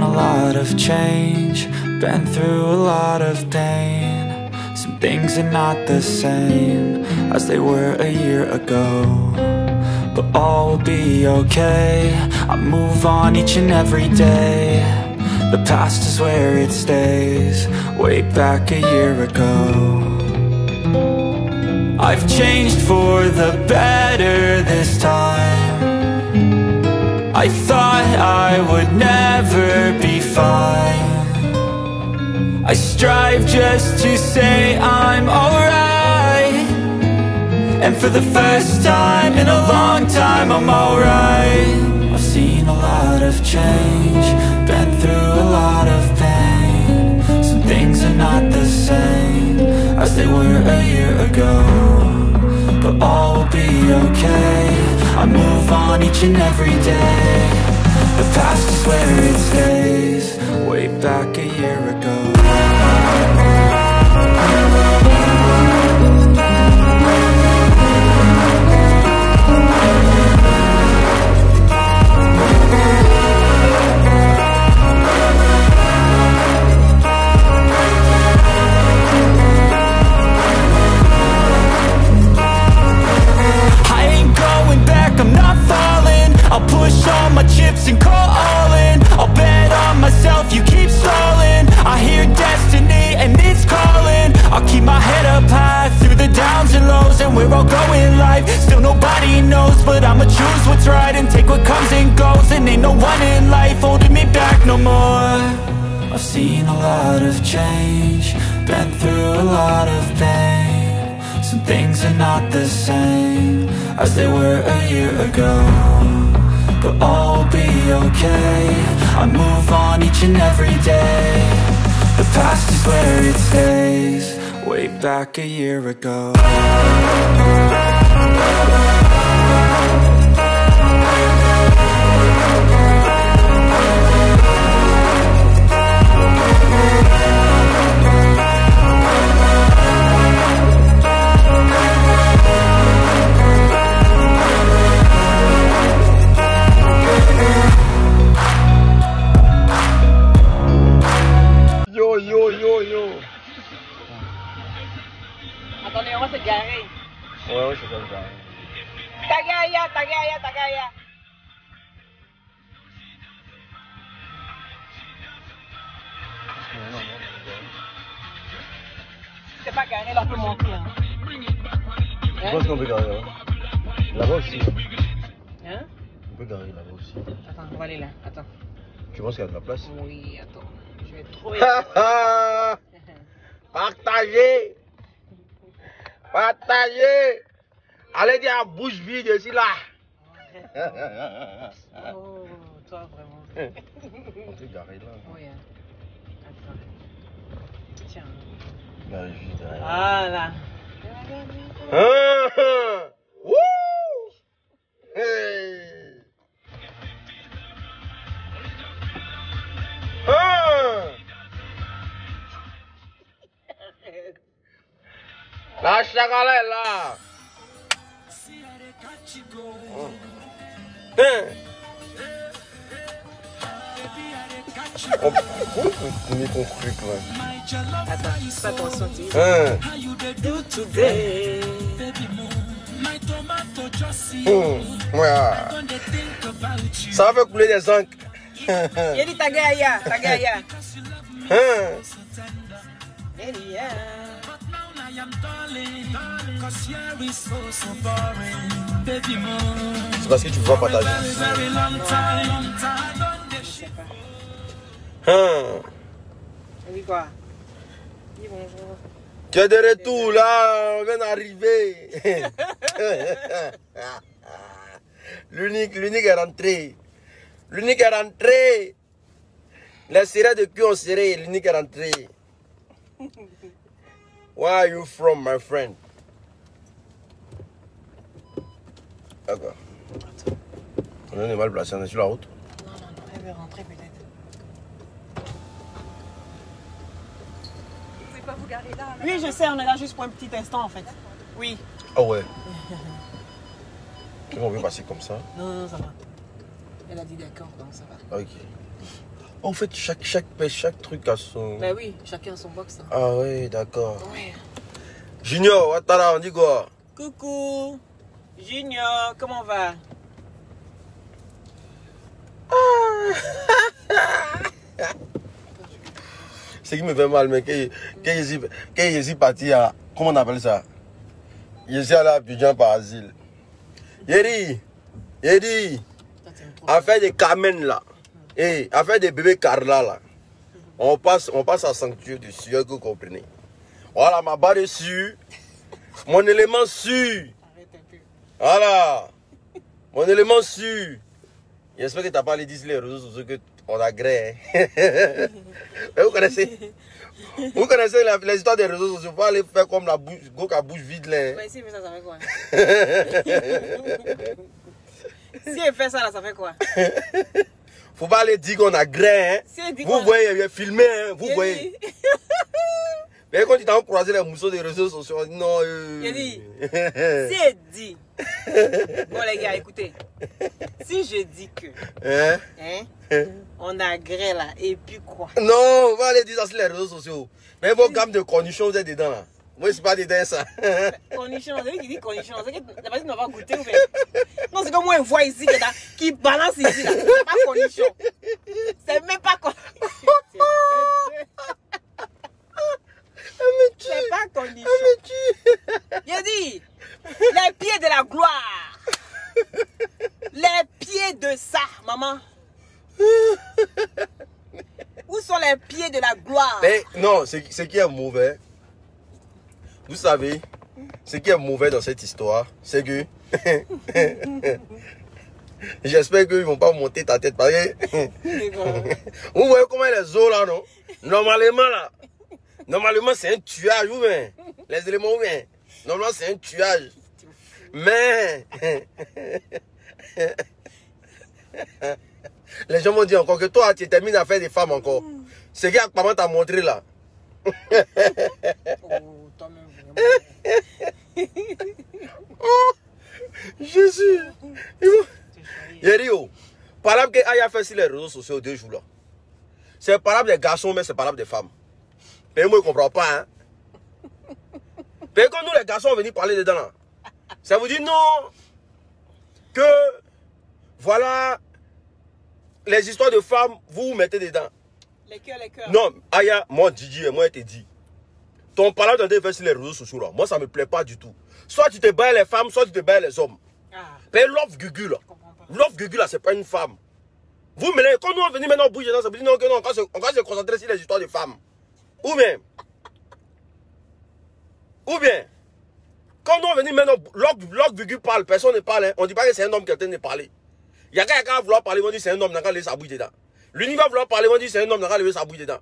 a lot of change, been through a lot of pain. Some things are not the same as they were a year ago, but all will be okay. I move on each and every day. The past is where it stays, way back a year ago. I've changed for the better this time. I thought I would never be fine. I strive just to say I'm alright, and for the first time in a long time I'm alright. I've seen a lot of change, been through a lot of pain. Some things are not the same as they were a year ago, but all will be okay. I move on each and every day. The past is where it stays, way back a year ago. I'll push all my chips and call all in. I'll bet on myself, you keep stalling. I hear destiny and it's calling. I'll keep my head up high through the downs and lows, and we're all going life. Still nobody knows, but I'ma choose what's right and take what comes and goes. And ain't no one in life holding me back no more. I've seen a lot of change, been through a lot of pain. Some things are not the same as they were a year ago, but all will be okay. I move on each and every day. The past is where it stays, way back a year ago. Attendez, on va se garer. Ouais, c'est comme ça. Tagaya, Tagaya, Tagaya. C'est pas garé, là on peut monter. Hein. Je pense qu'on peut garer là. Là-bas aussi. Hein? On peut garer là-bas aussi. Attends, on va aller là. Attends. Tu penses qu'il y a de la place? Oui, attends. Je vais trouver. Partagez! Partagez! Allez dire à bouche vide ici là! Oh, toi vraiment. On peut garer là. Oui, hein. Attends. Tiens. Là, vide. Ah là. Wouh! Hey! La chagalette là. On est concret quoi. Attends, fais attention, tu Ouais. Ça va faire couler des encres. Il dit Tagaya, Tagaya. C'est parce que tu peux pas partager. Oui, quoi? Dis bonjour. Tu es de retour là, on vient d'arriver. L'unique est rentré. L'unique est rentré. Les serrés de cul ont serré, l'unique est rentré. Where are you from, my friend? D'accord. On est mal placé, on est sur la route. Non, elle veut rentrer peut-être. Vous pouvez pas vous garer là? Oui, je sais, on est là juste pour un petit instant en fait. Oui. Ah ouais. Tu veux passer comme ça? Non, ça va. Elle a dit d'accord, donc ça va. Ok. En fait, chaque truc a son... Ben oui, chacun son box. Hein. Ah oui, d'accord. Ouais. Junior, Ouattara, on dit quoi? Coucou. Junior, comment on va? Ce qui me fait mal, mais quand je suis parti à... Comment on appelle ça? Je suis allé à Abidjan par asile. Yeri, affaire des Carmen là. Et affaire des bébés Carla là. On passe à sanctuaire dessus, que vous comprenez. Voilà ma barre dessus. Mon élément sûr. Voilà. Mon élément sûr. J'espère que tu n'as pas les 10 les réseaux sociaux qu'on agrée. Vous connaissez les histoires des réseaux sociaux. Il faut aller faire comme la bouche, bouche vide là. Mais si elle fait ça, ça fait quoi? Si elle fait ça, là, ça fait quoi? Faut pas aller dire qu'on agrée. Hein. Si vous voyez, il est filmé. Hein. Vous voyez. Mais quand tu t'as croisé les mousseaux des réseaux sociaux, non. Il dit. Si elle dit. Bon les gars, écoutez. Si je dis que. On agrée là, et puis quoi? Non, on va aller dire ça sur les réseaux sociaux. Mais vos gammes de cornichons, vous êtes dedans là. Moi, c'est pas dedans ça. Cornichons, c'est lui qui dit cornichons. C'est que la personne ne va pas goûter ou bien. Non, c'est comme moi, on voit ici qui balance ici là. C'est pas cornichon. C'est même pas cornichon. C'est pas cornichon. J'ai dit, les pieds de la gloire. Les pieds de ça, maman. Où sont les pieds de la gloire? Mais non, ce qui est mauvais, vous savez, ce qui est mauvais dans cette histoire, c'est que j'espère qu'ils ne vont pas monter ta tête. Parce que vous voyez comment les os là, non? Normalement c'est un tuage, ou bien les éléments, ou bien normalement c'est un tuage. Mais les gens m'ont dit encore que toi tu termines à faire des femmes encore. Ce que maman t'a montré là. Oh, toi-même Oh, Jésus. Yério, parable que Aya fait sur les réseaux sociaux 2 jours là. C'est parable des garçons, mais c'est parable des femmes. Mais moi je ne comprends pas. Hein. Mais quand nous les garçons on venir parler dedans là, ça vous dit non que voilà les histoires de femmes, vous mettez dedans. Les cœurs. Non, Aya, moi Didi, moi je te dis. Ton parlant de faire sur les réseaux sociaux là, moi ça me plaît pas du tout. Soit tu te bats les femmes, soit tu te bats les hommes. Mais Love Gugu là, Love Gugu là, c'est pas une femme. Vous mêlez, quand nous on venir maintenant bouger dedans, ça veut dire non, que non, on va se concentrer sur les histoires de femmes. Ou bien, quand nous on venir maintenant, Love Gugu parle, personne ne parle, hein. On dit pas que c'est un homme qui a de parler. Il y a quelqu'un qui va vouloir parler, on dit c'est un homme qui a levé sa bouille dedans. L'uni va vouloir parler, on dit c'est un homme qui a levé sa bouille dedans.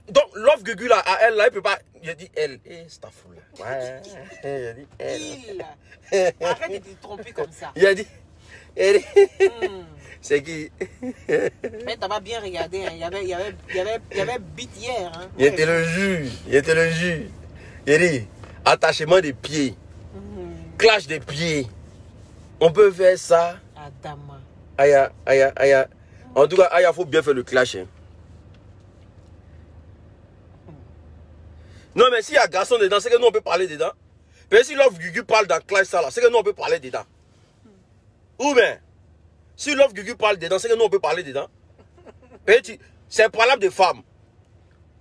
Donc, Love Gugu là, à elle là, il peut pas. Il a dit elle. C'est ta foule. Ouais. Il a dit elle. Arrête de te tromper comme ça. Il a dit. C'est qui? Mais t'as pas bien regardé, hein. Il y avait beat hier. Hein. Il était le jus. Il a dit attachement des pieds. Clash des pieds. On peut faire ça. Adama. Aya. En tout cas, Aya, faut bien faire le clash. Hein. Non, mais s'il y a garçon dedans, c'est que nous on peut parler dedans. Mais si Love Gugu parle dans clash ça là, c'est que nous on peut parler dedans. Ou bien, si Love Gugu parle dedans, c'est que nous on peut parler dedans. C'est parlable de femmes.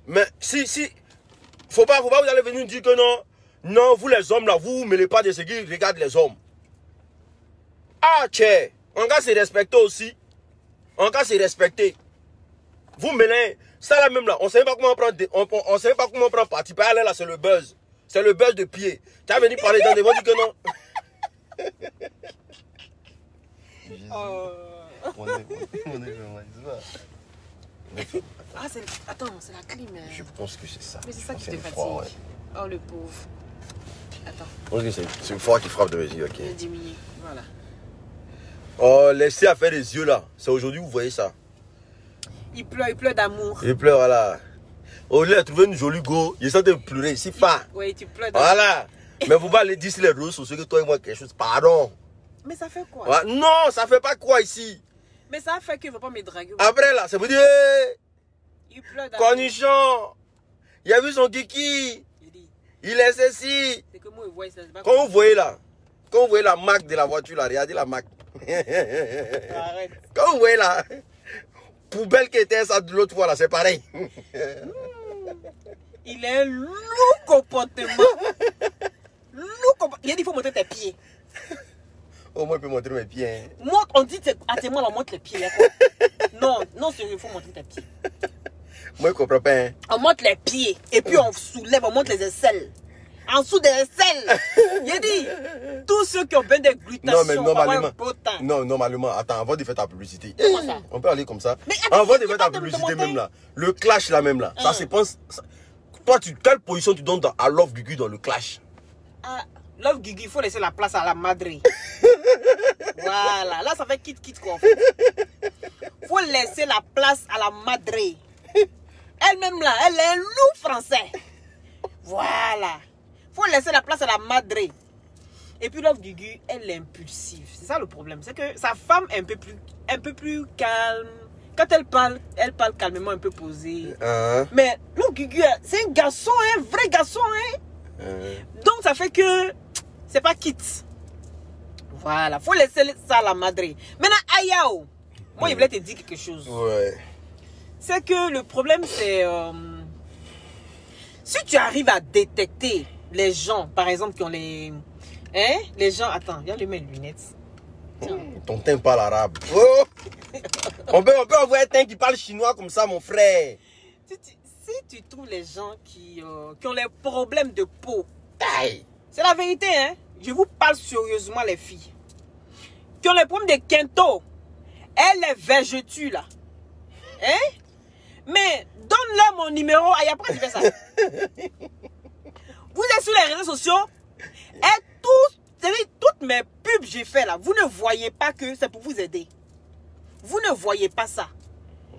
Mais si, faut pas vous allez venir dire que non, vous les hommes là, vous ne mêlez pas de ce qui regarde les hommes. Ah, tiens, on va se respecter aussi. On va se respecter. Vous mêlez, ça là même là, on ne sait pas comment prendre, on sait pas comment prendre parti. Par là, c'est le buzz. C'est le buzz de pied. Tu as venu parler dans des mots, dit que non. Ah, attends, c'est la clim. Je pense que c'est ça. Mais c'est ça qui te fatigue. Ouais. Oh, le pauvre. Attends. Je pense que c'est une fois qui frappe de mes yeux. Okay. Il a diminué. Voilà. Oh, laissez à faire les yeux là. C'est aujourd'hui vous voyez ça. Il pleure d'amour. Il pleure, voilà. Au lieu de trouver une jolie go, il est en train de pleurer. C'est pas. Oui, tu pleures d'amour. Voilà. Mais vous allez dire sur les réseaux sociaux que toi et moi quelque chose. Pardon. Mais ça fait quoi? Ouais. Non, ça fait pas quoi ici. Mais ça fait qu'il ne va pas me draguer. Après là, ça veut dire. Il pleure dans Cornichon. Il a vu son kiki. Il est ceci. C'est que moi, je vois ça. Quand vous voyez là, quand vous voyez la marque de la voiture là, regardez la marque. Arrête. Quand vous voyez là, poubelle qui était ça de l'autre fois là, c'est pareil. Il est un lourd comportement. Il a dit il faut montrer tes pieds. Au moins, il peut montrer mes pieds. Hein. Montre, on dit à tes mains, on montre les pieds. Non, non, il faut montrer tes pieds. Moi, je comprends pas. Hein. On monte les pieds et puis on soulève, on monte les aisselles. En dessous des aisselles. Il dit, tous ceux qui ont besoin de glutation, non, mais normalement, non, normalement, attends, avant de faire ta publicité. Comment ça? On peut aller comme ça. Mais attends, avant de faire ta publicité même là, le clash là même là, ça se pense. Toi, quelle position tu donnes à Love Gugu dans le clash? Ah, Love Gugu, il faut laisser la place à la madre. Voilà, là ça fait quitte quoi. Il faut laisser la place à la madre. Elle-même là, elle est un loup français. Voilà. Il faut laisser la place à la madre. Et puis Love Gugu, elle est impulsive. C'est ça le problème. C'est que sa femme est un peu plus calme. Quand elle parle calmement, un peu posée. Mais Love Gugu, c'est un garçon, un vrai garçon. Hein. Donc ça fait que c'est pas quitte. Voilà. Il faut laisser ça à la madre. Maintenant, Ayao, moi je voulais te dire quelque chose. Ouais. C'est que le problème, c'est... si tu arrives à détecter les gens, par exemple, qui ont les... Hein? Les gens... Attends, viens lui mettre les lunettes. Tiens. Ton teint parle arabe. Oh! on peut avoir un teint qui parle chinois comme ça, mon frère. Si tu trouves les gens qui ont les problèmes de peau, c'est la vérité, hein? Je vous parle sérieusement, les filles. Qui ont les problèmes de quinto. Elle est végétue, là. Hein? Mais donne-leur mon numéro. Aïe, après tu fais ça. Vous êtes sur les réseaux sociaux. Et toutes mes pubs j'ai fait là. Vous ne voyez pas que c'est pour vous aider. Vous ne voyez pas ça.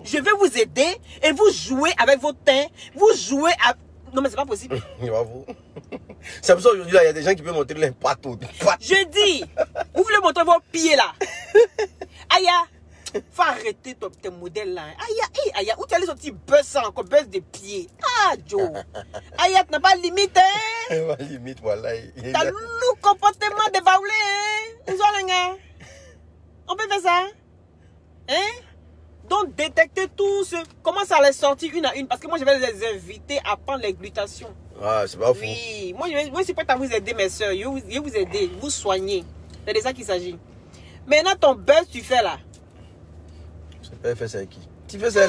Je vais vous aider et vous jouez avec vos teints. Vous jouez à... Non mais c'est pas possible. C'est pour ça aujourd'hui il y a des gens qui peuvent montrer les pattes. Je dis, vous voulez montrer vos pieds là. Aïe. Faut arrêter tes modèles là. Aïe, où tu allais sortir buzz encore, buzz de pieds. Ah, Joe. Aïe, tu n'as pas de limite, hein? Pas de limite, voilà. T'as le comportement de baoulé, hein? On peut faire ça? Hein? Donc, détecter tous ceux. Comment ça les sortir une à une? Parce que moi, je vais les inviter à prendre les glutations. Ah, c'est pas fou. Oui, moi, je suis prête à vous aider, mes soeurs. Je vais vous aider, vous soigner. C'est de ça qu'il s'agit. Maintenant, ton buzz, tu fais là. Tu fais ça avec qui? Tu fais ça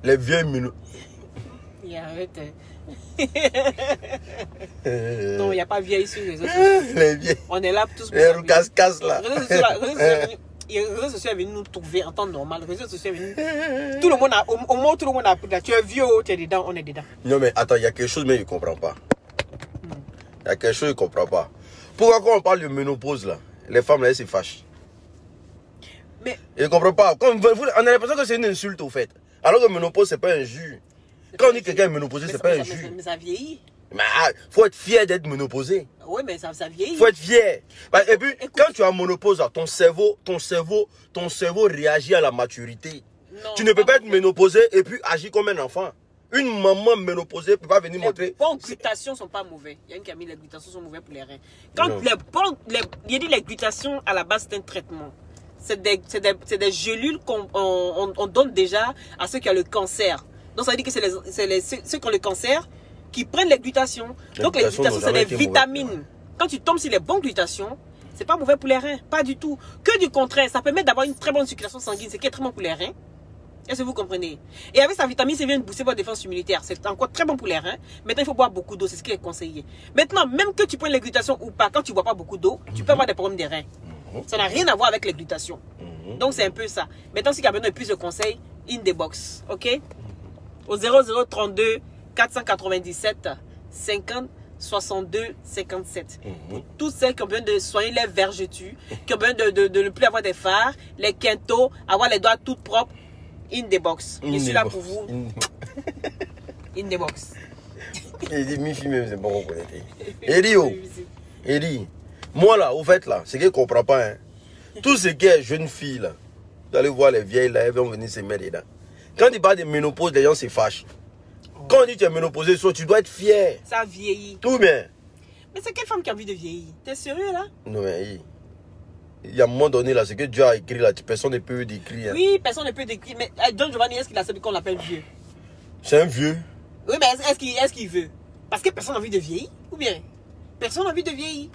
les vieilles minutes. Arrête. Non, il n'y a pas vieilles sur les réseaux sociaux. Les vieilles. On est là tous pour les casse-casse là. Les réseaux sociaux est venu nous trouver en temps normal. Les réseaux sociaux est venu. Tout le monde a, au moins tout le monde a appris là. Tu es vieux, tu es dedans, on est dedans. Non mais attends, il y a quelque chose mais je ne comprends pas. Il y a quelque chose que je ne comprends pas. Pourquoi quand on parle de ménopause là, les femmes là elles se fâchent? Mais... Je ne comprends pas. On a l'impression que c'est une insulte au fait. Alors que ménopause c'est pas un jus. Quand on dit que quelqu'un est ménopausé, c'est pas un jus. Mais ça vieillit. Mais faut être fier d'être ménopausé. Oui, mais ça vieillit. Faut être fier. Et puis, écoute, quand tu as ménopause, ton cerveau réagit à la maturité. Non, tu ne peux pas être ménopausé et puis agir comme un enfant. Une maman ménopausée ne peut pas venir montrer. Les bons glutations ne sont pas mauvais. Il y a une qui a mis les glutations sont mauvais pour les reins. Quand les glutations, à la base, c'est un traitement. C'est des gélules qu'on donne déjà à ceux qui ont le cancer. Donc ça veut dire que c'est ceux qui ont le cancer qui prennent les glutations. Donc les glutations, c'est des vitamines. Mauvais. Quand tu tombes sur les bons glutations, c'est pas mauvais pour les reins. Pas du tout. Que du contraire, ça permet d'avoir une très bonne circulation sanguine, ce qui est très bon pour les reins. Est-ce que vous comprenez? Et avec sa vitamine C, vient booster votre défense immunitaire. C'est encore très bon pour les reins. Maintenant, il faut boire beaucoup d'eau. C'est ce qui est conseillé. Maintenant, même que tu prennes les glutations ou pas, quand tu ne bois pas beaucoup d'eau, tu peux avoir des problèmes des reins. Ça n'a rien à voir avec les glutations. Donc, c'est un peu ça. Maintenant, si quelqu'un a besoin de plus de conseils, in the box. OK? Au 0032 497 50 62 57. Pour tous ceux qui ont besoin de soigner les vergetures, qui ont besoin de ne plus avoir des fards, les quintos, avoir les doigts toutes propres, in the box. Je suis là pour vous. In the box. Il dit, mi fille même, c'est bon, on connaît. Eddie, moi là, au fait là, c'est qu'elle ne comprend pas. Hein. Tout ce qui est jeune fille là, vous allez voir les vieilles là, elles vont venir se mettre dedans. Quand il parle de ménopause, les gens se fâchent. Quand on dit que tu es ménopausé, tu dois être fier. Ça vieillit. Tout bien. Mais c'est quelle femme qui a envie de vieillir? T'es sérieux là? Non, mais il y a un moment donné, là, ce que Dieu a écrit, là, personne ne peut décrire. Hein. Oui, personne ne peut décrire. Mais Don Giovanni, est-ce qu'il accepte qu'on l'appelle vieux? C'est un vieux. Oui, mais est-ce qu'il veut? Parce que personne n'a envie de vieillir? Ou bien? Personne n'a envie de vieillir.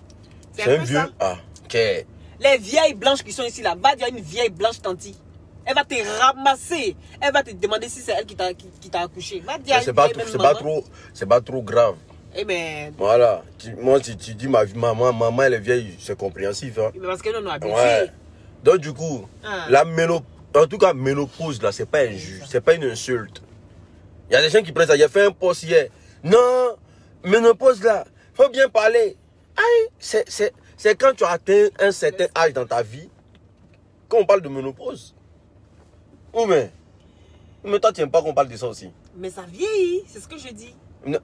C'est un vieux. Ça. Ah, ok. Les vieilles blanches qui sont ici là, va dire une vieille blanche tantie. Elle va te ramasser. Elle va te demander si c'est elle qui t'a accouché. Va dire c'est pas trop grave. Eh ben, voilà. Moi, si tu dis maman, elle est vieille, c'est compréhensif. Hein. Mais parce que nous, on a habitué. Ouais. Donc, du coup, la en tout cas, ménopause, là, c'est pas injuste. C'est pas une insulte. Il y a des gens qui prennent ça. Il a fait un post hier. Non, ménopause, là, faut bien parler. Aïe, c'est quand tu as atteint un certain âge dans ta vie, quand on parle de ménopause. Oh, mais toi, tu n'aimes pas qu'on parle de ça aussi. Mais ça vieillit, c'est ce que je dis. Non,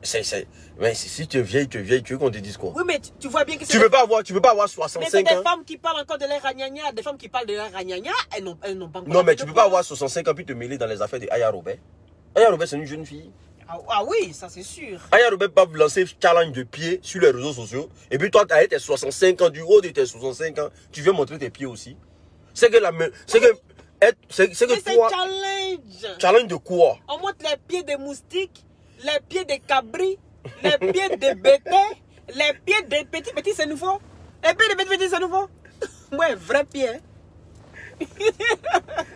mais si tu es vieille, tu veux qu'on te dise quoi? Oui, mais tu vois bien que c'est... Tu ne peux pas avoir 65 ans. Mais c'est des femmes qui parlent encore de leur ragnagna. Des femmes qui parlent de leur ragnagna, elles n'ont pas encore... Non, mais tu ne peux pas avoir 65 ans puis te mêler dans les affaires de Aya Robert. Aya Robert, c'est une jeune fille. Ah oui, ça c'est sûr. Aya Robert peut lancer challenge de pied sur les réseaux sociaux. Et puis toi, tu as tes 65 ans, du haut de tes 65 ans, tu viens montrer tes pieds aussi. C'est que toi... Challenge de quoi? On montre les pieds des moustiques, les pieds des cabris, les pieds des bêtés, les pieds des petits, c'est nouveau. Les pieds des petits, c'est nouveau. Ouais, vrai pied. Hein?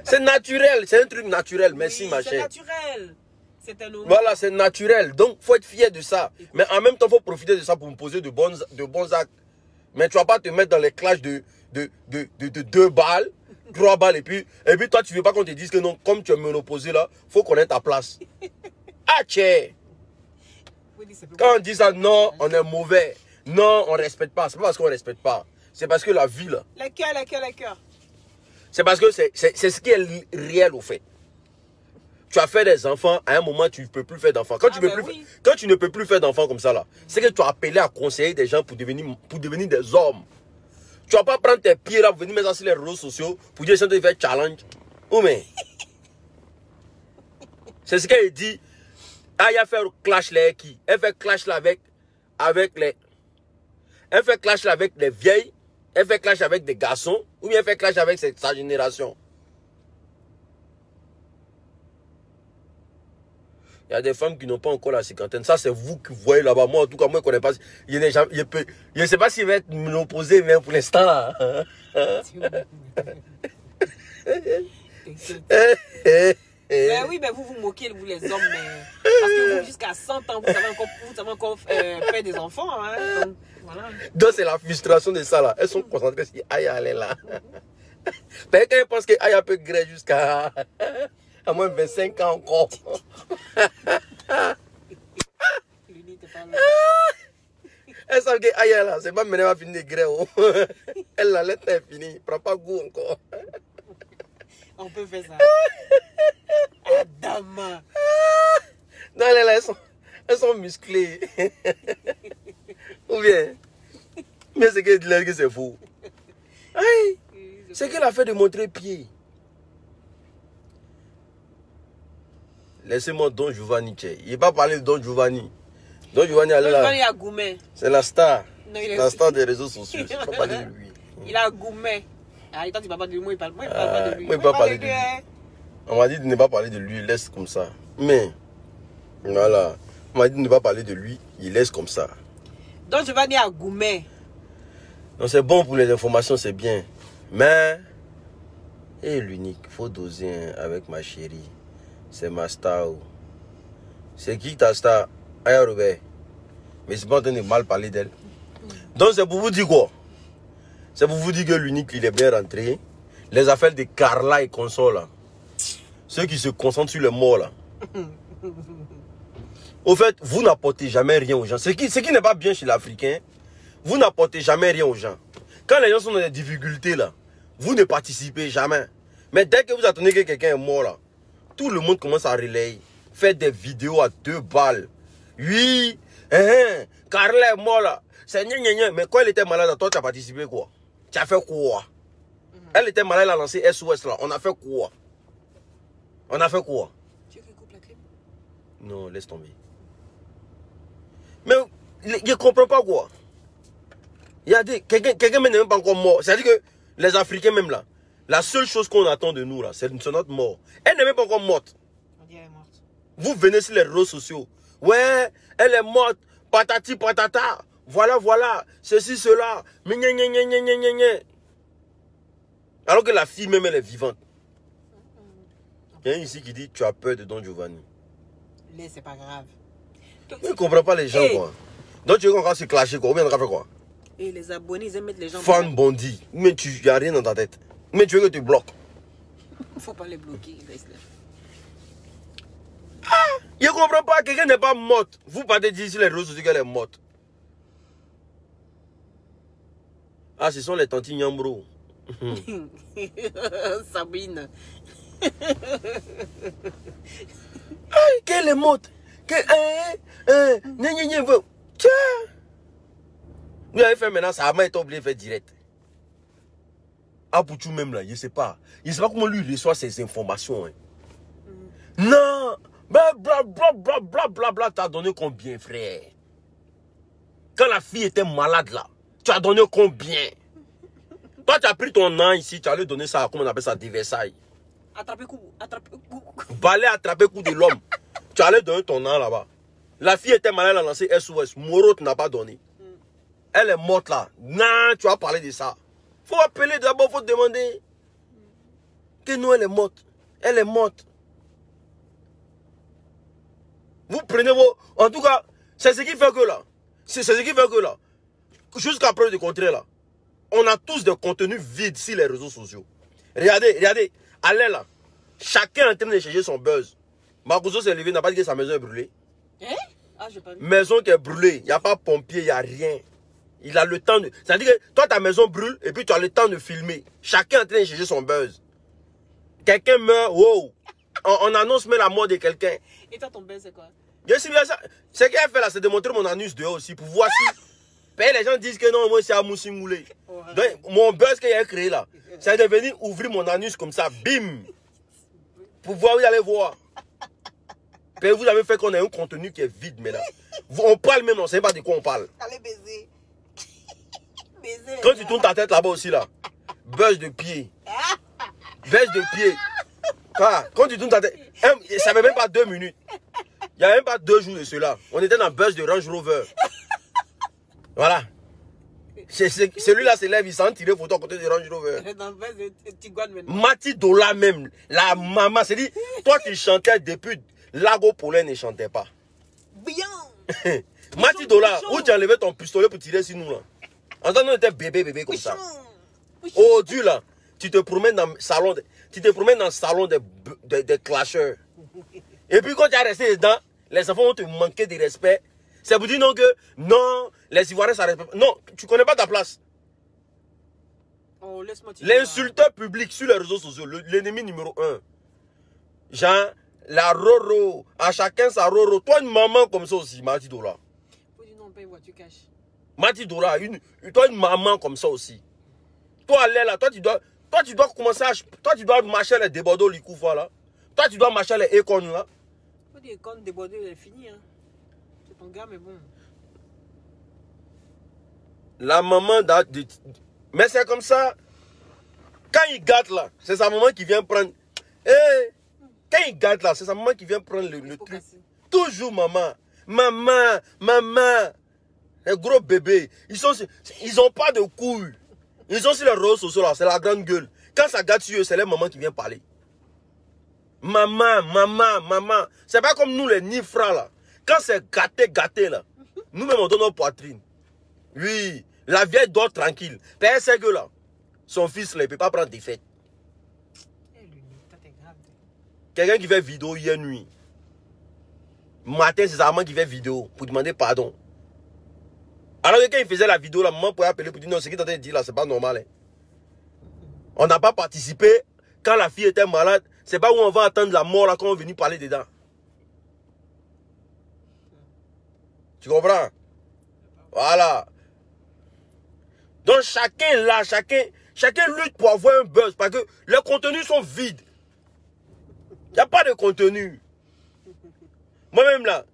C'est naturel, c'est un truc naturel. Merci, ma chère. C'est naturel. C'est un homme. Voilà, c'est naturel. Donc, il faut être fier de ça. Mais en même temps, il faut profiter de ça pour me poser de bons actes. Mais tu ne vas pas te mettre dans les clashs de 2 balles, 3 balles. Et puis toi, tu ne veux pas qu'on te dise que non, comme tu es ménopausé là, il faut qu'on ait ta place. Ah, tiens. Quand on dit ça, non, on est mauvais. Non, on ne respecte pas. Ce n'est pas parce qu'on ne respecte pas. C'est parce que la vie là. Les cœurs. C'est parce que c'est ce qui est réel au fait. Tu as fait des enfants, à un moment, tu ne peux plus faire d'enfants. Quand tu ne peux plus faire d'enfants comme ça, là, c'est que tu as appelé à conseiller des gens pour devenir des hommes. Tu ne vas pas prendre tes pieds là, pour venir mettre ça sur les réseaux sociaux, pour dire que tu faire challenge. Oh, mais. C'est ce qu'elle dit. Ah, il a fait clash là qui? Elle fait clash là avec les. Elle fait clash là avec les vieilles. Elle fait clash avec des garçons. Ou bien elle fait clash avec sa génération. Il y a des femmes qui n'ont pas encore la cinquantaine. Ça, c'est vous qui voyez là-bas. Moi, en tout cas, moi, je ne connais pas. Je ne sais pas s'il va être ménopausé, mais pour l'instant, là. Oui, mais vous moquez, vous les hommes. Mais... Parce que vous, jusqu'à 100 ans, vous savez encore faire des enfants. Hein, donc, voilà. Donc, c'est la frustration de ça, là. Elles sont concentrées sur Aya, elle est là. Mais quand elles pensent que Aya peut gré jusqu'à... à moins de 25 ans encore. Elle sent que aïe là, c'est pas maintenant va finir de gré. Elle la lettre est finie, prend pas goût encore. On peut faire ça. Adama. Non, elles sont musclées. Ou bien. Mais c'est que c'est fou. C'est qu'elle a fait de montrer pied. Laissez-moi Don Giovanni. Il n'est pas parlé de Don Giovanni. Don Giovanni, a Goumet. C'est la star. La star des réseaux sociaux. Je ne peux pas parler de lui. Il a Goumet. Ah, il ne parle pas de lui. Moi, il ne parle pas de lui. Moi, il ne parle pas de lui. On m'a dit de ne pas parler de lui. Il laisse comme ça. Mais, voilà. On m'a dit de ne pas parler de lui. Il laisse comme ça. Don Giovanni a Goumet. Donc, c'est bon pour les informations, c'est bien. Mais, l'unique, il faut doser avec ma chérie. C'est ma star. C'est qui ta star? Aya Robert. Mais c'est pas en train de mal parler d'elle. Donc c'est pour vous dire quoi? C'est pour vous dire que l'unique, il est bien rentré. Les affaires de Carla et consorts là. Ceux qui se concentrent sur les morts là. Au fait, vous n'apportez jamais rien aux gens. Ce qui n'est pas bien chez l'Africain, vous n'apportez jamais rien aux gens. Quand les gens sont dans des difficultés là, vous ne participez jamais. Mais dès que vous attendez que quelqu'un est mort là, tout le monde commence à relayer, faire des vidéos à 2 balles. Oui, Carla est mort là. C'est gna gna gna. Mais quand elle était malade, toi tu as participé quoi? Tu as fait quoi? Elle était malade, elle a lancé SOS là. On a fait quoi? On a fait quoi? Non, laisse tomber. Mais je ne comprends pas quoi. Il y a des... Quelqu'un n'est même pas encore mort. C'est-à-dire que les Africains même là, la seule chose qu'on attend de nous là, c'est notre mort. Elle n'est même pas encore morte. On dit elle est morte. Vous venez sur les réseaux sociaux. Ouais, elle est morte. Patati patata. Voilà, voilà. Ceci, cela. Alors que la fille même, elle est vivante. Il y a un ici qui dit, tu as peur de Don Giovanni. Là, c'est pas grave. Je ne comprends pas les gens, quoi. Donc tu veux qu'on va se clasher, quoi. Ou bien on va faire quoi? Et les abonnés, ils aiment mettre les gens... Fan bondi. Mais tu n'y a rien dans ta tête. Mais tu veux que tu bloques. Faut pas les bloquer, laisse-les. Je ne comprends pas. Quelqu'un n'est pas morte. Vous partez dire sur les réseaux sociaux qu'elle est morte. Ah, ce sont les tantis Nyambro. Sabine. Qu'elle est morte. Tiens. Vous avez fait maintenant, ça a été obligé de faire direct. Ah, pour tout même là, je ne sais pas. Je ne sais pas comment lui reçoit ces informations. Hein. Non. Bla, t'as donné combien, frère? Quand la fille était malade là, tu as donné combien? Toi, tu as pris ton an ici, tu allais donner ça, comment on appelle ça, des Versailles. Attraper coup. Balai attraper coup de l'homme. Tu allais donner ton an là-bas. La fille était malade, elle a lancé SOS. Moro, tu n'as pas donné. Elle est morte là. Non, tu vas parler de ça. Faut appeler d'abord, faut demander. Que non, elle est morte. Elle est morte. Vous prenez vos... En tout cas, c'est ce qui fait que là. C'est ce qui fait que là. Jusqu'à preuve du contraire là. On a tous des contenus vides sur les réseaux sociaux. Regardez. Allez là. Chacun est en train de chercher son buzz. Makuzo s'est levé, n'a pas dit que sa maison est brûlée. Hein? Ah, j'ai pas vu. Maison qui est brûlée. Il n'y a pas pompier, il n'y a rien. Il a le temps de... C'est-à-dire que toi, ta maison brûle et puis tu as le temps de filmer. Chacun est en train de chercher son buzz. Quelqu'un meurt, wow. On annonce même la mort de quelqu'un. Et toi, ton buzz, c'est quoi? Je suis bien ça. Ce qu'elle fait là, c'est de montrer mon anus dehors aussi pour voir si... Les gens disent que non, moi c'est à Moussingoulé. Donc, mon buzz qu'il a créé là, c'est de venir ouvrir mon anus comme ça, bim. Pour voir, vous allez voir. Puis vous avez fait qu'on a un contenu qui est vide maintenant. On parle même, on ne sait pas de quoi on parle. Allez baiser. Baiser. Quand tu tournes ta tête là-bas aussi là, buzz de pied. Buzz de pied. Quand tu tournes ta tête, ça fait même pas 2 minutes. Il n'y a même pas 2 jours de cela. On était dans le buzz de Range Rover. Voilà. Celui-là se lève, il s'en tire photo à côté de Range Rover. Dans le buzz de Tigouane maintenant. Mati Dola même, la maman, c'est dit, toi qui chantais depuis Lago Pollen ne chantait pas. Bien. Mati Dola, où tu as enlevé ton pistolet pour tirer sur nous là? En temps, on était bébé comme ça. Oh Dieu là, tu te promènes dans le salon, des clasheurs. Et puis quand tu as resté dedans, les enfants vont te manquer de respect. C'est pour dire non que, non, les Ivoiriens ça respecte. Non, tu connais pas ta place. Oh, laisse-moi te L'insulteur public sur les réseaux sociaux, l'ennemi numéro 1. Jean, la Roro, à chacun sa Roro. Toi, une maman comme ça aussi, Mati Dola. Faut dire non, paye voiture cash. Mati Dola, toi, une maman comme ça aussi. Toi, là, toi, tu dois commencer à... Toi, tu dois marcher les débordeaux, les Koufa, là. Toi, tu dois marcher les écones, là. Faut dire quand débordé, il est fini, hein. C'est ton gars, mais bon. La maman mais c'est comme ça. Quand il gâte là, c'est sa maman qui vient prendre. Quand il gâte là, c'est sa maman qui vient prendre le truc. Toujours maman. Maman. Les gros bébés. Ils ont pas de couilles. Ils sont sur les réseaux sociaux là, c'est la grande gueule. Quand ça gâte sur eux, c'est la maman qui vient parler. Maman. C'est pas comme nous les nifras là. Quand c'est gâté là, nous-mêmes on donne nos poitrines. Oui, la vieille dort tranquille. Père sait que là, son fils là, il ne peut pas prendre des fêtes. Quelqu'un qui fait vidéo hier nuit. Matin, c'est sa maman qui fait vidéo pour demander pardon. Alors que quand il faisait la vidéo, la maman pouvait appeler pour dire non, ce qu'il est en train de dire là, c'est pas normal. Hein. On n'a pas participé quand la fille était malade. C'est pas où on va attendre la mort là quand on est venu parler dedans. Tu comprends? Voilà. Donc chacun là, chacun lutte pour avoir un buzz parce que les contenus sont vides. Il n'y a pas de contenu. Moi-même là,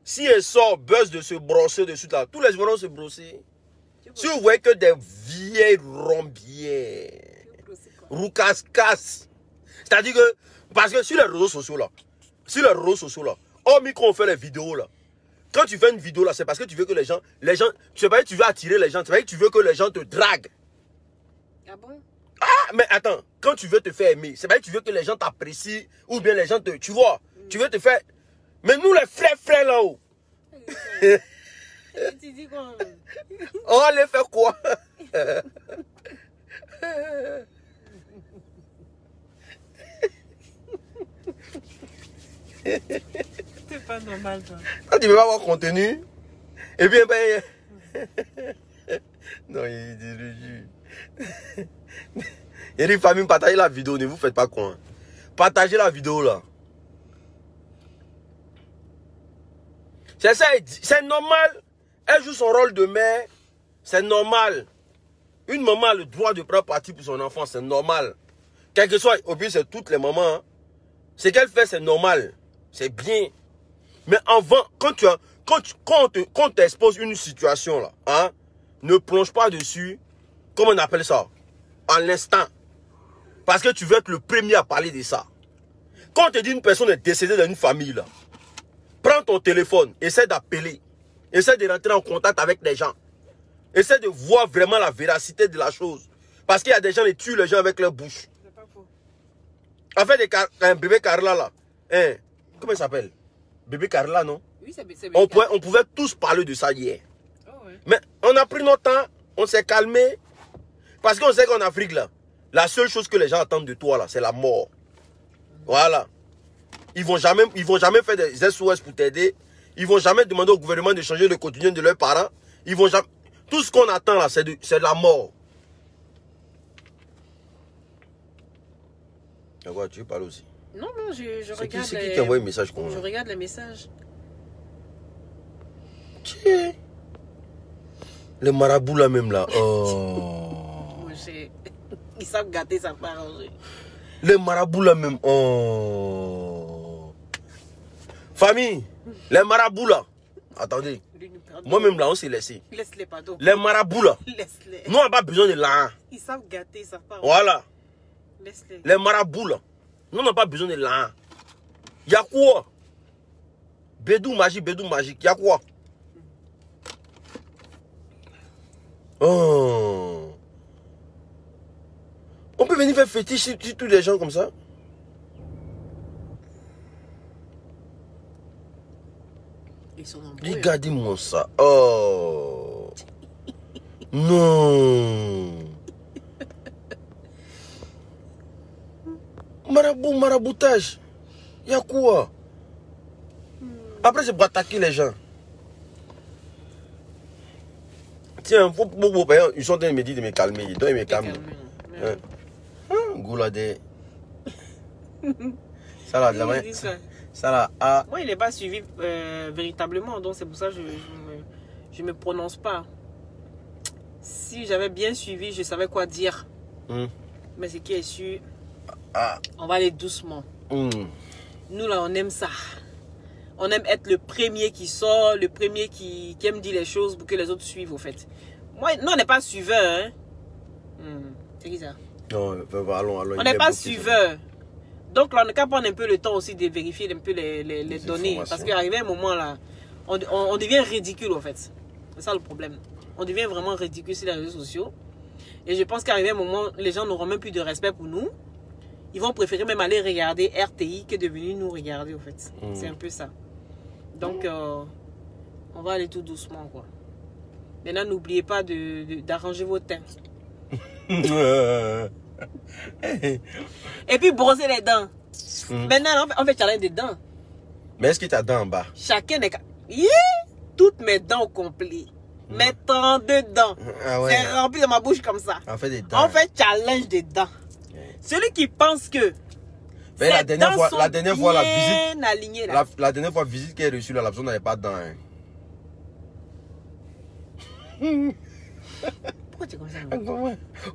si elle sort, buzz de se brosser dessus là, tous les jours vont se brosser. Si vous voyez que des vieilles rombières, roucascas, c'est-à-dire que, parce que sur les réseaux sociaux là, oh micro on fait les vidéos là. Quand tu fais une vidéo là, c'est parce que tu veux que les gens, tu sais pas que tu veux attirer les gens, c'est pas que tu veux que les gens te draguent. Ah bon? Ah, mais attends, quand tu veux te faire aimer, c'est pas que tu veux que les gens t'apprécient ou bien les gens te, tu vois, tu veux te faire. Mais nous les frères là-haut. Tu dis quoi? On va les faire quoi? C'est pas normal toi. Quand tu veux pas avoir contenu, et bien ben. Non, il dit le jus. Il y a des familles, partagez la vidéo, ne vous faites pas con. Partagez la vidéo là. C'est ça, c'est normal. Elle joue son rôle de mère, c'est normal. Une maman a le droit de prendre parti pour son enfant, c'est normal. Quel que soit, au plus c'est toutes les mamans. Hein. Ce qu'elle fait, c'est normal. C'est bien. Mais avant, quand t'exposes une situation là, hein, ne plonge pas dessus, comment on appelle ça, en l'instant. Parce que tu veux être le premier à parler de ça. Quand on te dit une personne est décédée dans une famille là, prends ton téléphone, essaie d'appeler, essaie de rentrer en contact avec les gens. Essaie de voir vraiment la véracité de la chose. Parce qu'il y a des gens qui tuent les gens avec leur bouche. C'est pas faux. En fait, un bébé Carla là, hein, comment il s'appelle? Bébé Carla, non? Oui, c'est on pouvait tous parler de ça hier. Oh, ouais. Mais on a pris notre temps, on s'est calmé. Parce qu'on sait qu'en Afrique là, la seule chose que les gens attendent de toi là, c'est la mort. Voilà. Ils vont jamais faire des SOS pour t'aider. Ils vont jamais demander au gouvernement de changer le quotidien de leurs parents. Ils vont jamais. Tout ce qu'on attend là, c'est la mort. Quoi, tu veux parler aussi? Non, je regarde. C'est qui envoie un message comme ça? Je regarde les messages. Tiens. Les marabouts là même là. Oh. Ils savent gâter, ça peut arranger. Les marabouts là même. Oh. Famille, les marabouts là. Attendez. Moi-même là, on s'est laissé. Laisse-les, pardon. Les marabouts là. Laisse-les. Nous, on n'a pas besoin de là. Ils savent gâter, ça part. Voilà. Laisse-les. Les marabouts là. Nous, on n'a pas besoin de là. Il y a quoi? Bédou magique, il y a quoi? Oh. On peut venir faire fétiche sur tous les gens comme ça? Ils sont nombreux. Regardez-moi ça. Oh. Non. Maraboutage. Il y a quoi? Après, c'est pour attaquer les gens. Tiens, ils sont en train de me dire de me calmer. Ils doivent me calmer. Gouladé. Ça là, la main. Ça là, ah. Moi, il n'est pas suivi véritablement, donc c'est pour ça que je me prononce pas. Si j'avais bien suivi, je savais quoi dire. Mais ce qui est sûr, on va aller doucement. Nous là, on aime ça. On aime être le premier qui sort, le premier qui aime dire les choses pour que les autres suivent au fait. Moi, nous, on n'est pas suiveurs. Hein? C'est qui ça? Non, allons. On n'est pas suiveurs. Donc là, on est qu'à prendre un peu le temps aussi de vérifier un peu les données. Parce qu'arrivé un moment là, on devient ridicule en fait. C'est ça le problème. On devient vraiment ridicule sur les réseaux sociaux. Et je pense qu'arrivé un moment, les gens n'auront même plus de respect pour nous. Ils vont préférer même aller regarder RTI que de venir nous regarder en fait. C'est un peu ça. Donc, on va aller tout doucement quoi. Maintenant, n'oubliez pas d'arranger vos teints. Et puis brosser les dents. Maintenant, on fait challenge des dents. Mais est-ce que tu as dents en bas? Chacun des... Toutes mes dents au complet. Mes 32 dents. C'est rempli de ma bouche comme ça. On fait des dents. On fait challenge des dents. Celui qui pense que mais la dernière fois, la visite, alignées, la dernière fois visite qu'elle a reçue, la personne n'avait pas de dents. Pourquoi tu es comme ça?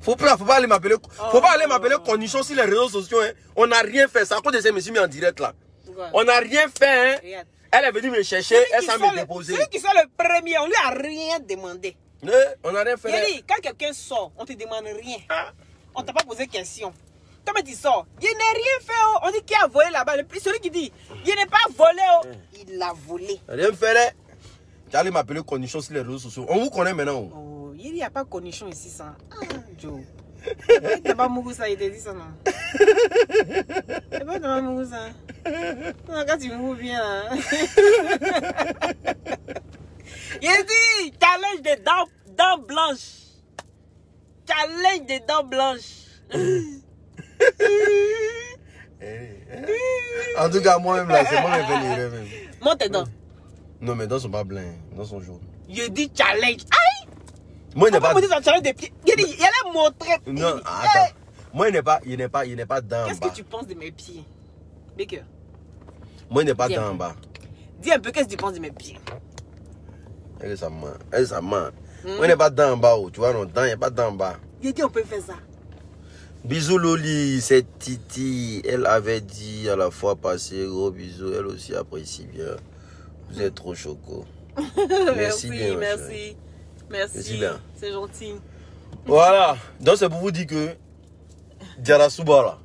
Faut pas aller m'appeler. Faut pas aller m'appeler condition sur les réseaux sociaux. Hein. On n'a rien fait. C'est à cause de ces messieurs mis en direct là. Pourquoi? On n'a rien fait. Hein. Elle est venue me chercher, elle s'est me déposer. Celui qui sort le premier, on lui a rien demandé. On n'a rien fait. Yéli, quand quelqu'un sort, on te demande rien. On t'a pas posé question. Comme tu sors, il n'a rien fait. Oh. On dit qui a volé là-bas. Celui qui dit, il n'est pas volé. Oh. Il l'a volé. Rien fait. Tu allais m'appeler Cornichon sur les réseaux sociaux. On vous connaît maintenant. Oh, il n'y a pas Cornichon ici, ça. Ah, Joe. Il n'y a pas Mougoussa, il te dit ça, non. Il n'y a pas Mougoussa. Non, quand tu mouves bien. Hein. Il dit, challenge des dents blanches. Challenge des dents blanches. En tout cas, moi-même, là, c'est moi qui fais les rêves. Monte tes dents. Non, mes dents sont pas blancs. Mes dents sont jaunes. Je dis challenge. Aïe! Moi, il n'est pas. Pourquoi vous dites challenge des pieds? Il dit, il allait montrer. Non, attends. Moi, il n'est pas dents en bas. Qu'est-ce que tu penses de mes pieds? Baker. Moi, il n'est pas dents en bas. Dis un peu, qu'est-ce que tu penses de mes pieds? Elle, ça ment. Moi, il n'est pas dents en bas. Tu vois, non, dents, il n'y a pas dents en bas. Il dit, on peut faire ça. Bisous Loli, c'est Titi. Elle avait dit à la fois passée, gros bisous. Elle aussi apprécie bien. Vous êtes trop choco. Merci bien, merci. Merci bien. C'est gentil. Voilà. Donc c'est pour vous dire que Diarra Souba là.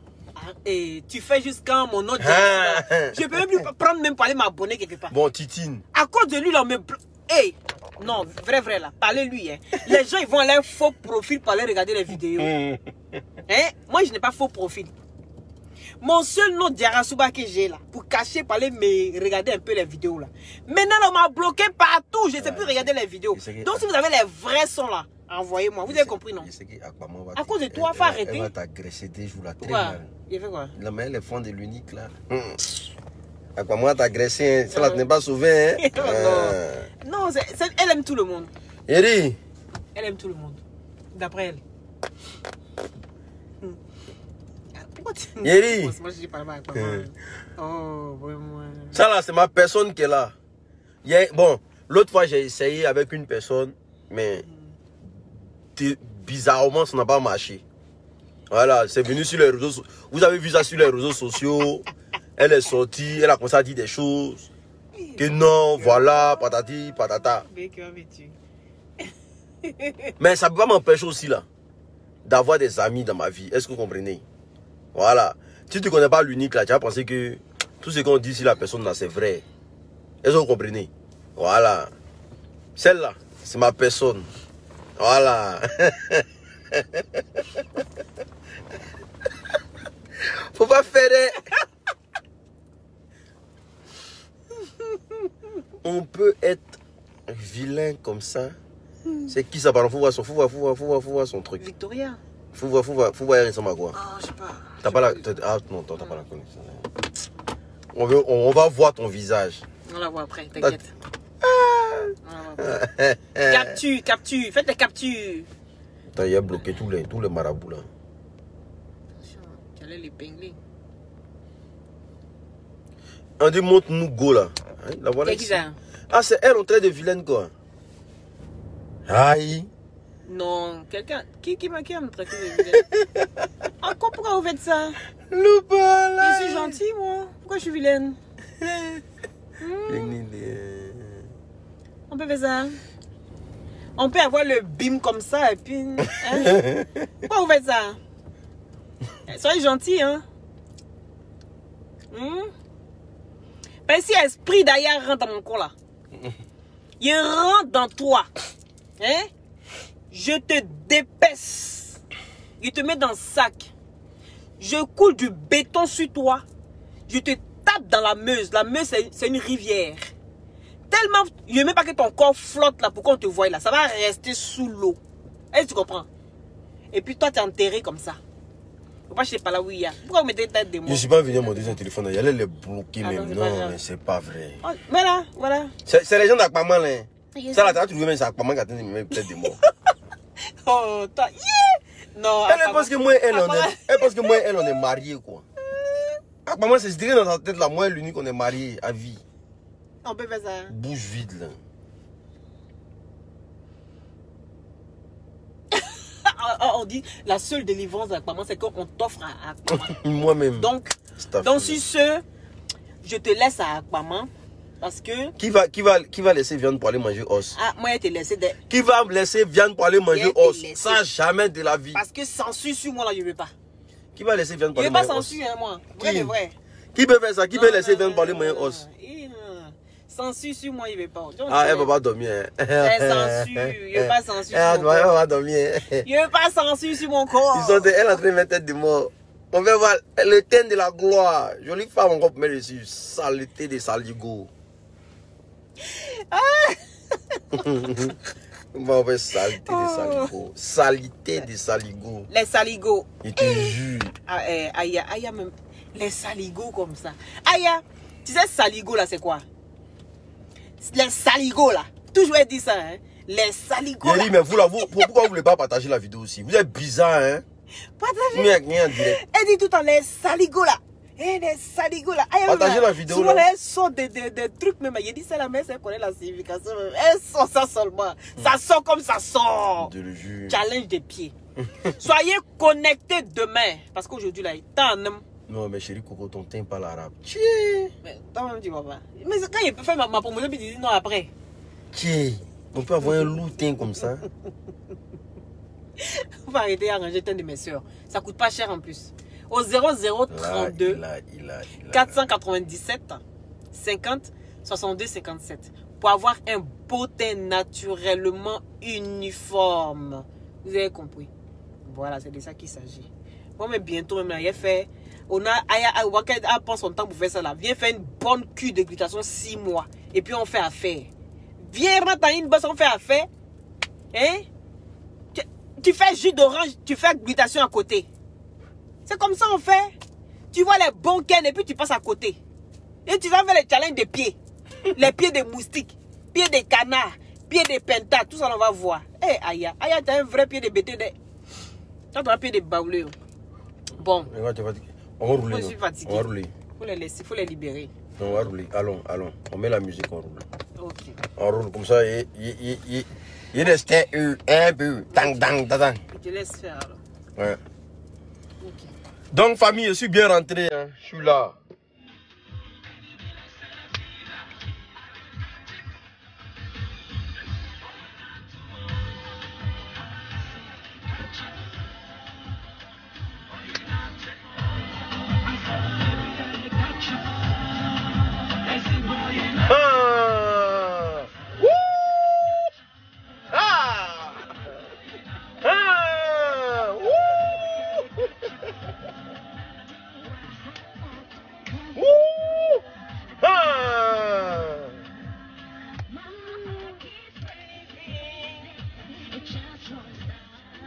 Et tu fais jusqu'à mon nom. Je peux même plus prendre même pour aller m'abonner quelque part. Bon, Titine. À cause de lui, là, on me... Hey, non, vrai, là. Parlez-lui. Hein. Les gens, ils vont aller faux profil pour aller regarder les vidéos. Hein? Moi, je n'ai pas faux profil. Mon seul nom Diarra Souba que j'ai là, pour cacher, pour aller me regarder un peu les vidéos là. Maintenant, on m'a bloqué partout. Je ne sais plus regarder les vidéos. Donc, si vous avez les vrais sons là, envoyez-moi. Vous avez compris, non? À cause de toi, il faut arrêter. Elle va t'agresser des jours là, très Pourquoi? mal. Il fait quoi? La main, les fonds de l'unique là. Aquaman t'a agressé, hein. Cela n'est pas sauvé. Hein. Non, elle aime tout le monde. Eri. Elle aime tout le monde. D'après elle. Yeri. Moi, je dis pas mal. Oh, vraiment. Ça là, c'est ma personne qui est là. Bon, l'autre fois, j'ai essayé avec une personne, mais bizarrement, ça n'a pas marché. Voilà, c'est venu sur les réseaux. Vous avez vu ça sur les réseaux sociaux. Elle est sortie, elle a commencé à dire des choses. Que non, voilà, patati, patata. Mais ça ne peut pas m'empêcher aussi là d'avoir des amis dans ma vie. Est-ce que vous comprenez? Voilà. Si tu ne connais pas l'unique là, tu vas penser que tout ce qu'on dit sur la personne là, c'est vrai. Est-ce que vous comprenez? Voilà. Celle-là, c'est ma personne. Voilà. Faut pas faire On peut être vilain comme ça. C'est qui ça? Pardon, faut voir son truc. Victoria. Faut voir, elle ressemble à quoi? Ah, je sais pas. T'as pas la... Ah non, t'as pas la connaissance. On va voir ton visage. On la voit après, t'inquiète. Capture, faites des captures. Il a bloqué tous les marabouts là. Attention, tu allais les pingler. On dit montre-nous go là. La voilà ici. Ah, c'est elle en train de vilaine quoi. Aïe. Non, quelqu'un qui m'a me traité de vilaine. Encore pourquoi vous faites ça? Loupa là. Je suis gentille moi. Pourquoi je suis vilaine? On peut faire ça. On peut avoir le bim comme ça et puis... Hein? Pourquoi vous faites ça? Soyez gentil, hein? Ben, si l'esprit d'ailleurs rentre dans mon corps là, il rentre dans toi. Hein? Je te dépaisse. Je te mets dans le sac. Je coule du béton sur toi. Je te tape dans la Meuse. La Meuse, c'est une rivière. Tellement, je ne veux même pas que ton corps flotte là pour qu'on te voie là. Ça va rester sous l'eau. Est-ce que tu comprends? Et puis toi, tu es enterré comme ça. Pourquoi je ne sais pas là où il y a? Pourquoi vous mettez tête de moi? Je ne suis pas venu à mon deuxième téléphone. Il allait les bloquer même. Non, mais c'est pas vrai. Oh, voilà. C'est les gens d'Akpaman là. Ça là, tu as trouvé même c'est Akpaman qui a tête de moi. Oh, toi, yeah! Non, elle pense que moi, elle pense que moi, elle, on est mariés quoi. Akpaman, c'est direct dans sa tête là. Moi, l'unique, on est mariés à vie. On peut faire ça. Bouche vide là. On dit la seule délivrance d'Akpaman, c'est qu'on t'offre à Akpaman. Moi-même. Donc sur ce, je te laisse à Akpaman. Parce que... Qui va laisser viande pour aller manger os? Ah, moi, je t'ai laissé des... Qui va laisser viande pour aller manger os? Ça, jamais de la vie. Parce que censure sur moi, là, je ne veux pas. Qui va laisser viande pour Je aller ne veux manger pas os? censure, hein, moi. Vrai de vrai. Qui peut faire ça? Qui peut laisser viande pour aller manger os? Censure sur moi, je ne veux pas. Ah, elle va pas dormir. C'est censure. Je ne veux pas censure sur Elle mon corps. va dormir. Je ne veux pas censure sur mon corps. Elle est en train de mettre tête de mort. On va voir le teint de la gloire. Jolie femme encore pour mettre dessus. Saleté de saligo. On va voir saleté de saligo. Salité de saligo. Les saligots. Je te jure. Aïe, même. Les saligots comme ça. Aïe, tu sais, saligots là, c'est quoi? Les saligots là. Toujours dit ça, hein. Les saligots. J'ai dit, mais vous là, pourquoi vous voulez pas partager la vidéo aussi? Vous êtes bizarre, hein? Partagez. Elle dit tout le temps les saligots là. Les saligots là. Partagez la vidéo souvent, là. Elle sort des trucs même. Il dit ça la mais elle connaît la signification. Elle sort ça seulement. Ça sort comme ça sort. Je le jure. Challenge des pieds. Soyez connectés demain. Parce qu'aujourd'hui là, il t'en aime. Non, mais chérie Coco, ton teint parle arabe. Mais toi-même, tu vas pas. Mais quand il peut faire ma promotion, puis il dit non après. On peut avoir un lourd teint comme ça. On va arrêter à ranger teint de mes soeurs. Ça coûte pas cher en plus. Au 0032 497 50 62 57. Pour avoir un beau teint naturellement uniforme. Vous avez compris. Voilà, c'est de ça qu'il s'agit. Bon, mais bientôt, même là, il a fait. On a Aya prend son temps pour faire ça là. Viens faire une bonne cure de glutation 6 mois. Et puis on fait affaire. Viens rentrer une bosse, on fait affaire. Hein? Tu fais jus d'orange, tu fais glutation à côté. C'est comme ça on fait. Tu vois les bons ken et puis tu passes à côté. Et tu vas faire les challenges des pieds. Les pieds des moustiques, pieds des canards, pieds des pentas, tout ça on va voir. Eh Aya, t'as un vrai pied de BTD. Tu as un pied de baoulé. Bon. On va rouler. Je suis fatigué. On va rouler. Faut les laisser, faut les libérer. On va rouler. Allons. On met la musique, on roule. Ok. On roule comme ça. Il restait un peu. Tang. Je te laisse faire alors. Ouais. Ok. Donc, famille, je suis bien rentré. Hein. Je suis là.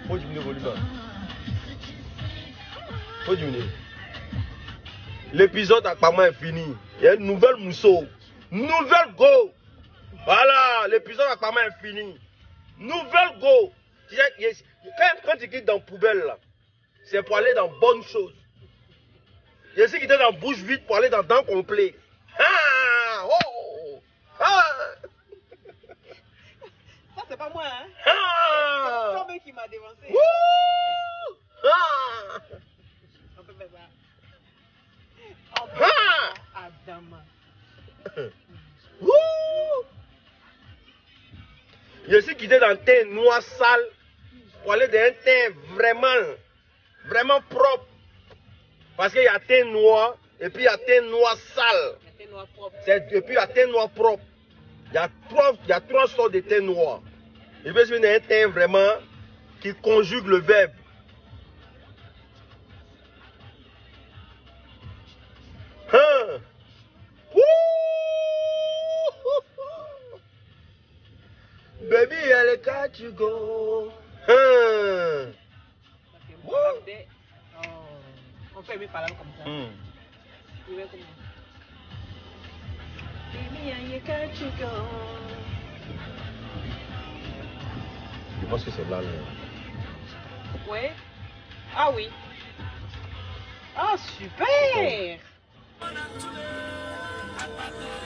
Faut diminuer le volume. Faut diminuer. L'épisode apparemment est fini. Il y a une nouvelle mousseau. Nouvelle go. Voilà, l'épisode apparemment est fini. Nouvelle go. Quand tu quittes dans la poubelle là, c'est pour aller dans bonne chose. Il y a ceux qui étaient dans bouche vide pour aller dans dents complet. Ah, oh, ah. Ça c'est pas moi hein. Ah. C'est toi-même qui m'a dévancé. Wouh. Ah. On peut faire ça. On peut faire ça. Adama. Wouh. Il y a ceux qui étaient dans un teint noir sale pour aller dans un teint vraiment propre. Parce qu'il y a teint noir et puis il y a teint noir sale. Il y a teint noir propre. Et puis il y a teint noir propre. Il y a trois sortes de teint noir. Et puis il y a un teint vraiment qui conjugue le verbe. Hein? Baby, elle est got you go. Hein? On peut aimer parler comme ça. Il va comment? Baby, I got you go. Je pense que c'est là. Ouais. Ah oui. Ah super.